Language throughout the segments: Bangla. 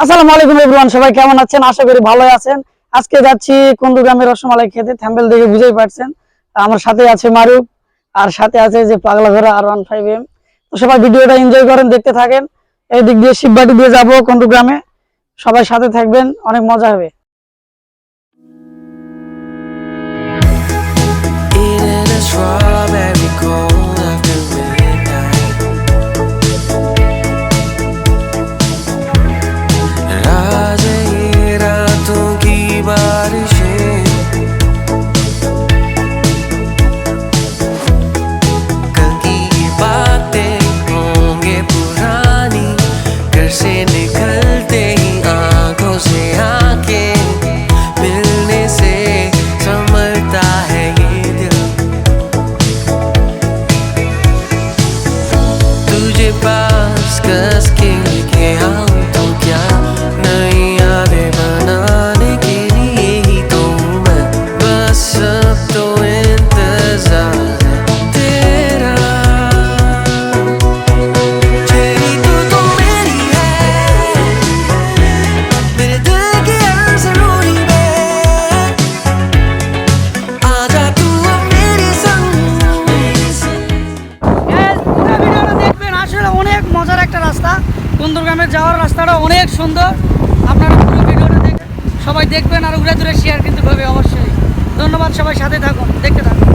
আসসালামু আলাইকুম এভরিওয়ান, সবাই কেমন আছেন? আশা করি ভালোই আছেন। আজকে যাচ্ছি কুন্দুগ্রামের রসমালাই খেতে। থাম্বনেল দেখে বুঝেই পারছেন। আমার সাথে আছে মারুফ, আর সাথে আছে যে পাগলা ঘোড়া R15M। তো সবাই ভিডিওটা এনজয় করেন, দেখতে থাকেন। এই দিক দিয়ে শিববাটি দিয়ে যাবো কুন্দুগ্রামে। সবাই সাথে থাকবেন, অনেক মজা হবে। কুন্দুগ্রামে যাওয়ার রাস্তাটা অনেক সুন্দর। আপনারা পুরো ভিডিওটা দেখবেন, সবাই দেখবেন আর ঘুরে ঘুরে শেয়ার কিন্তু হবে অবশ্যই। ধন্যবাদ, সবাই সাথে থাকুন, দেখতে থাকুন।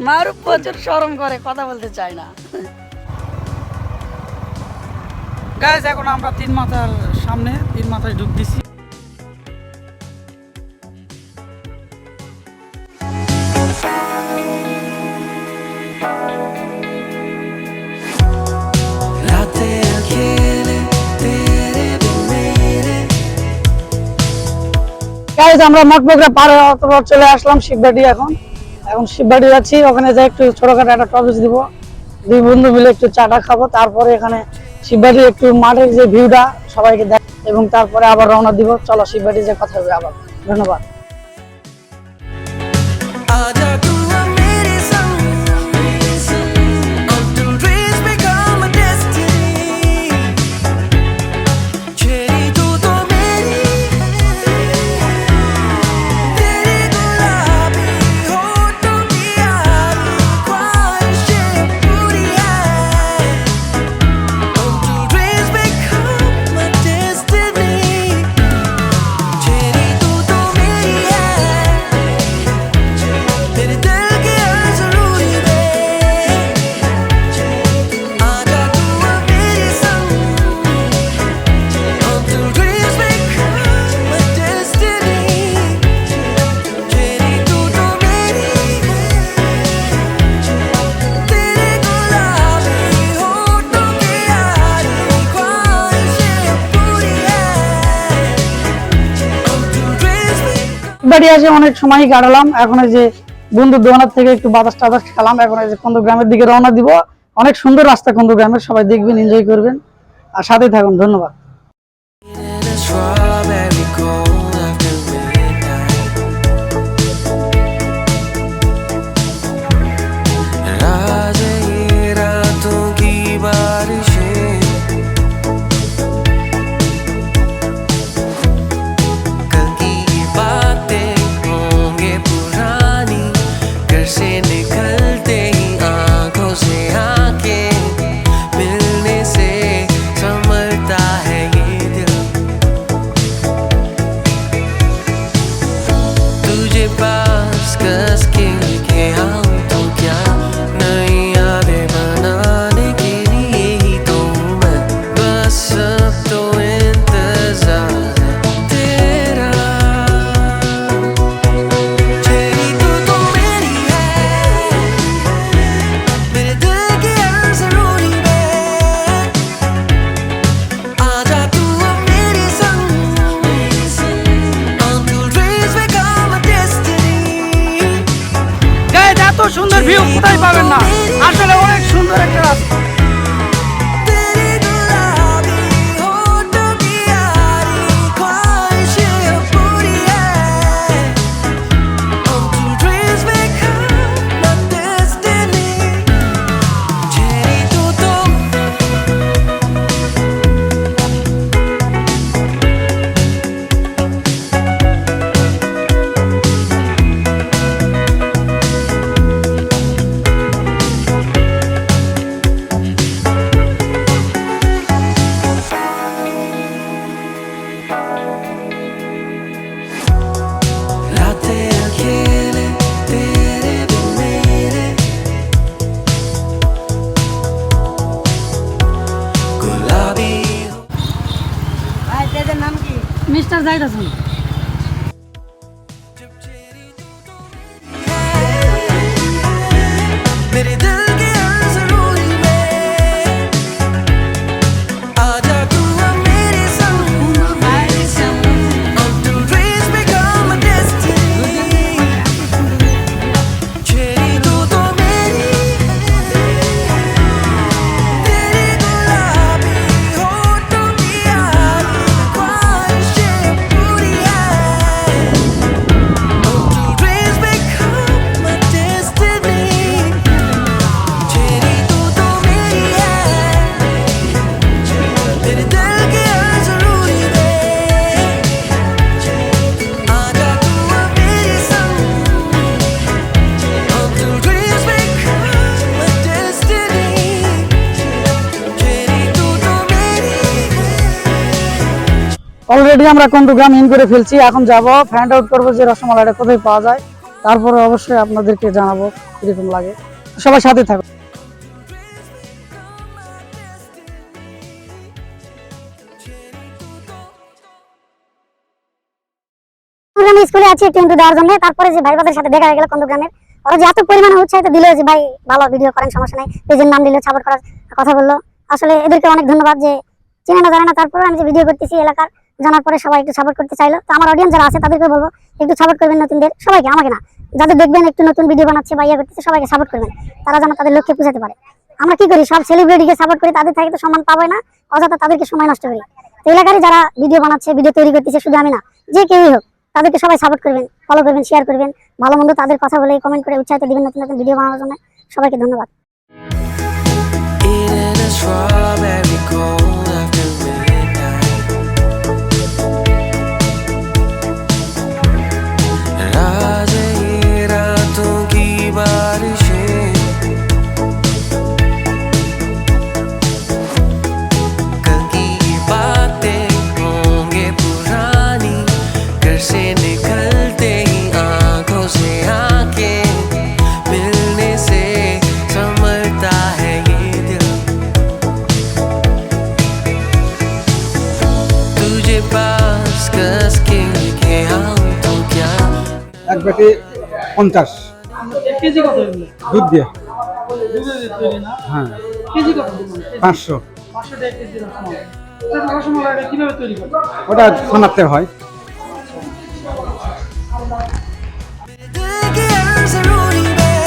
মারুফ প্রচুর শরম করে, কথা বলতে চায় না। গাইস, এখন আমরা তিন মাথার সামনে, তিন মাথায় ঢুক দিছি। গাইস, আমরা মঠবগড়া পার হওয়ার চলে আসলাম শিববাটি। এখন শিববাটি যাচ্ছি, ওখানে যাই একটু ছোটখাটো একটা টপিস দিব, দুই বন্ধু মিলে একটু চাটা খাবো। তারপরে এখানে শিববাটির একটু মাঠের যে ভিউটা সবাইকে দেখ, এবং তারপরে আবার রওনা দিব। চলো শিববাটি যে কথা হবে আবার। ধন্যবাদ। বাড়ি আসে অনেক সময় কাটালাম। এখন এই যে বন্ধুর দোকানের থেকে একটু বাতাস টাতাস খেলাম। এখন এই যে কুন্দুগ্রামের দিকে রওনা দিব। অনেক সুন্দর রাস্তা কুন্দুগ্রামের, সবাই দেখবেন, এনজয় করবেন আর সাথে থাকুন। ধন্যবাদ। সুন্দর ভিউ কোথায় পাবেন না, আসলে অনেক সুন্দর একটা রাস্তা। মিস্টার যাইতাছেন मेरे दिल के ज़रूरी में आजा तू अब मेरे संग Until dreams become a destiny cherry तू तो मेरी तेरी गुलाबी होठों की यारी ख्वाहिशें पूरी है Until dreams become a destiny cherry तू तो मेरी है तेरे दिल के ज़रूरी में आजा तू अब मेरे संग Until dreams become a destiny cherry तू तो मेरी অলরেডি আমরা কন্দুগ্রাম ইন করে ফেলছি এখন যাব ফাইন্ড আউট করবো যে রসমালাইটা কোথায় পাওয়া যায় তারপরে অবশ্যই আপনাদেরকে জানাবো কিরকম লাগে সবাই সাথে থাকুন আমি স্কুলে আছি একটু ইন্টু দেওয়ার জন্য তারপরে যে ভাই বাদের সাথে দেখা হয়ে গেল কন্দগ্রামের ওরা যে এত পরিমাণে উৎসাহিত দিল যে ভাই ভালো ভিডিও করেন সমস্যা নাই পেজের নাম দিল সাপোর্ট করার কথা বললো আসলে এদেরকে অনেক ধন্যবাদ যে চেনে না জানে না তারপরে আমি যে ভিডিও করতেছি এলাকার জানার পরে সবাই একটু সাপোর্ট করতে চাইলো তো আমার অডিয়েন্স যারা আছে তাদেরকে বলবো একটু সাপোর্ট করবেন নতুনদের সবাইকে আমাকে না যাদের দেখবেন একটু নতুন ভিডিও বানাচ্ছে বা ইয়ে করতেছে সবাইকে সাপোর্ট করবেন তারা যেন তাদের লক্ষ্যে পৌঁছাতে পারে আমরা কি করি সব সেলিব্রিটিকে সাপোর্ট করি তাদের থেকে তো সম্মান পাবে না অযথা তাদেরকে সময় নষ্ট করি তো এলাকারই যারা ভিডিও বানাচ্ছে ভিডিও তৈরি করতেছে শুধু আমি না যে কেউই হোক তাদেরকে সবাই সাপোর্ট করবেন ফলো করবেন শেয়ার করবেন ভালো মন্দ তাদের কথা বলে কমেন্ট করে উৎসাহিত দিবেন নতুন নতুন ভিডিও বানানোর জন্য সবাইকে ধন্যবাদ Eating a strawberry cold after midnight राज ये रातों की बारिशें कल की बातें होंगे पुरानी घर से निकलते ही आंखों से आंखें मिलने से संभलता है ये दिल तुझे पास कस के लेके आऊं तो क्या এক ব্যাগে 50 কেজি কত এগুলো দুধ দিয়ে দুধে তৈরি না হ্যাঁ কেজি কত 500 500 টাকা কেজি রসমালাই রসমালাইটা কিভাবে তৈরি করে ওটা বানাতে হয় दिल के ज़रूरी में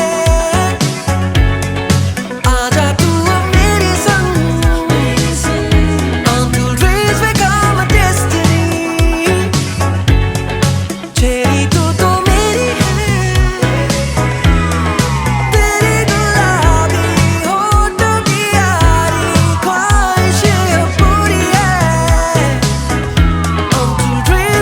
आजा तू अब मेरे संग Until dreams become a destiny cherry तू तो मेरी है तेरी गुलाबी होठों की यारी ख्वाहिशें पूरी है Until dreams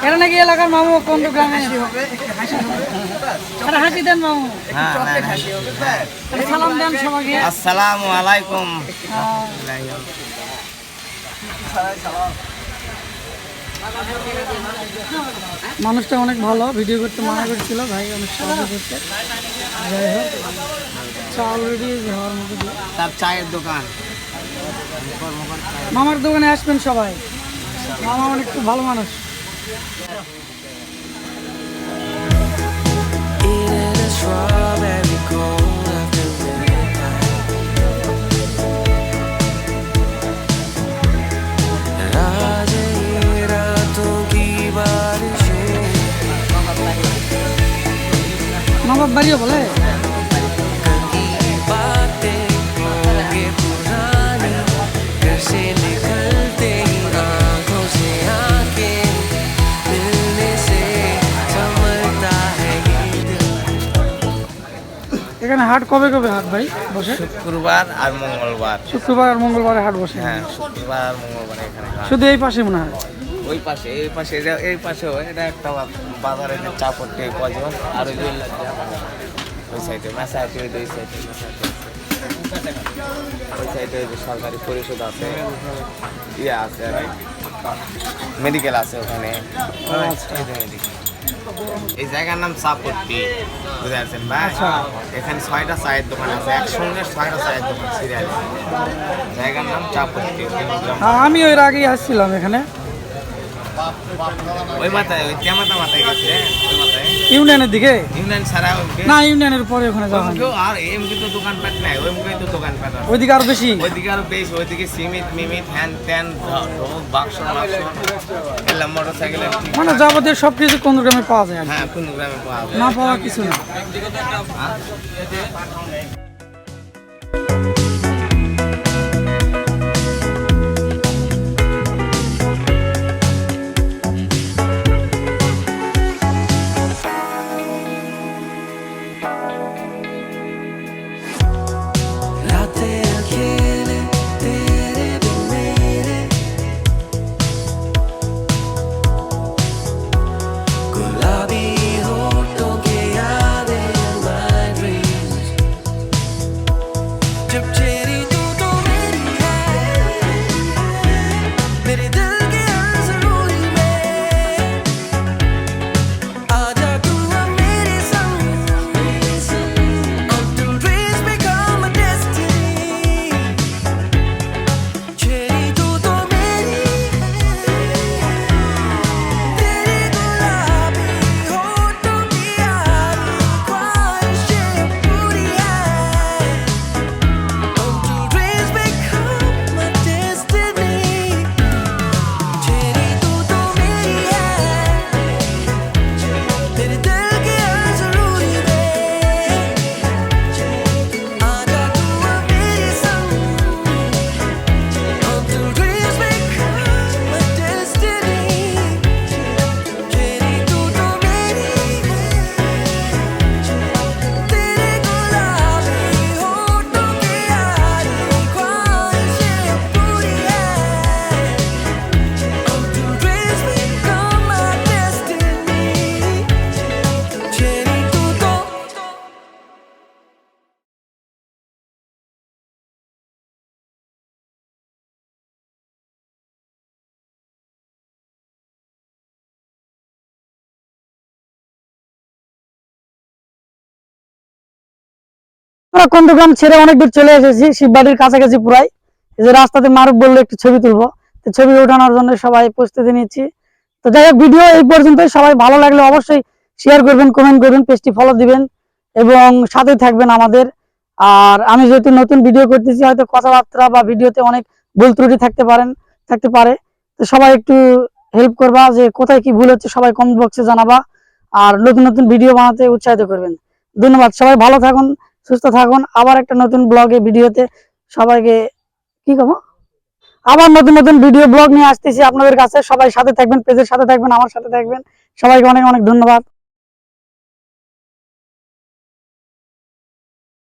এরা নাকি এলাকার মামু কোন গ্রামে হাসি দেন মামু, সালাম দেন সবাইকে। আসসালামু আলাইকুম। মানুষটা অনেক ভালো, ভিডিও করতে মানা করছিল, ভাই অনেক সাহায্য করছে। যাই হোক, চা অলরেডি হওয়ার মতো দিয়ে। তার চায়ের দোকান, মামার দোকানে আসবেন সবাই, মামা অনেক খুব ভালো মানুষ। Eating a strawberry cold after midnight. आज ये रातों की बारिशें মামার বাড়িও বলে की बातें होंगे पुरानी, घर से निकलते ही आंखों से आंखें मिलने से संभलता है ये दिल। এখানে হাট কবে কবে হাট ভাই বসে? শুক্রবার আর মঙ্গলবার। শুক্রবার আর মঙ্গলবারে হাট বসে। হ্যাঁ, শুক্রবার আর মঙ্গলবার এখানে হাট। শুধু এই পাশে মনে হয়। ওই পাশে, এই পাশে, এই পাশেও এটা একটা বাজারে চাপড়তে কজন, আর ওই ওই সাইডে মেসাইতে, ওই সাইডে ওই সাইডে সরকারি পরিষদ আছে, ইয়ে আছে, মেডিকেল আছে ওখানে। এই যে মেডিকেল, এই জায়গার নাম চাপড়তি, বুঝতে পারছেন ভাই? এখানে 6টা চায়ের দোকান আছে, একসঙ্গে 6টা চায়ের দোকান সিরিয়ালে। জায়গার নাম চাপড়তি। আমি ওই আগেই আসছিলাম এখানে, ওই মাথায়, ওই ক্যামাতা মাথায় গেছে, ওই মাথায় ইউনিয়নের দিকে। ইউনিয়ন ছাড়া না, ইউনিয়নের পরে ওখানে যাওয়া হয়নি। আর এমনি তো দোকানপাট নাই, ওই মুখে তো দোকানপাট আছে। ওইদিকে আরো বেশি। ওইদিকে আরো বেশি, ওইদিকে সিমিট মিমিট হ্যান ত্যান বাক্স এলাম মোটর সাইকেলের। মানে যাবতীয় সবকিছু কোন গ্রামে পাওয়া যায় আর কি। হ্যাঁ, কোন গ্রামে পাওয়া যায় না পাওয়া কিছু না। रातें अकेले तेरे बिन मेरे, गुलाबी होठों के यादें my dreams। जब चेरी तू तो मेरी है, मेरे दिल के हर ज़रूरी में आजा तू अब मेरे संग, until dreams become a destiny। Cherry तू तो मेरी है, तेरी गुलाबी होठों की यारी ख्वाहिशें पूरी है, until dreams become a destiny। Cherry तू तो मेरी है, तेरे दिल के हर ज़रूरी में आजा तू अब मेरे संग, until dreams become a destiny। Cherry तू तो मेरी है, तेरे गुलाबी होठों की यारी ख्वाहिशें पूरी है, until dreams become my destiny। Cherry तू तो আমরা কোন্ডগ্রাম ছেড়ে অনেক দূর চলে এসেছি, শিববাড়ির কাছাকাছি পুরাই। এই যে রাস্তাতে মারুফ বললো একটু ছবি তুলবো, তো ছবি ওঠানোর জন্য সবাই প্রস্তুতি নিচ্ছি। তো যাই হোক, ভিডিও এই পর্যন্তই। সবাই ভালো লাগলে অবশ্যই শেয়ার করবেন, কমেন্ট করবেন, পেজটি ফলো দিবেন এবং সাথে থাকবেন আমাদের। আর আমি যেহেতু নতুন ভিডিও করতেছি, হয়তো কথাবার্তা বা ভিডিওতে অনেক ভুল ত্রুটি থাকতে পারে, তো সবাই একটু হেল্প করবা, যে কোথায় কি ভুল হচ্ছে সবাই কমেন্ট বক্সে জানাবা, আর নতুন নতুন ভিডিও বানাতে উৎসাহিত করবেন। ধন্যবাদ, সবাই ভালো থাকুন, সুস্থ থাকুন। আবার একটা নতুন ব্লগে ভিডিওতে সবাইকে কি করবো, আবার নতুন নতুন ভিডিও ব্লগ নিয়ে আসতেছি আপনাদের কাছে। সবাই সাথে থাকবেন, পেজের সাথে থাকবেন, আমার সাথে থাকবেন। সবাইকে অনেক অনেক ধন্যবাদ।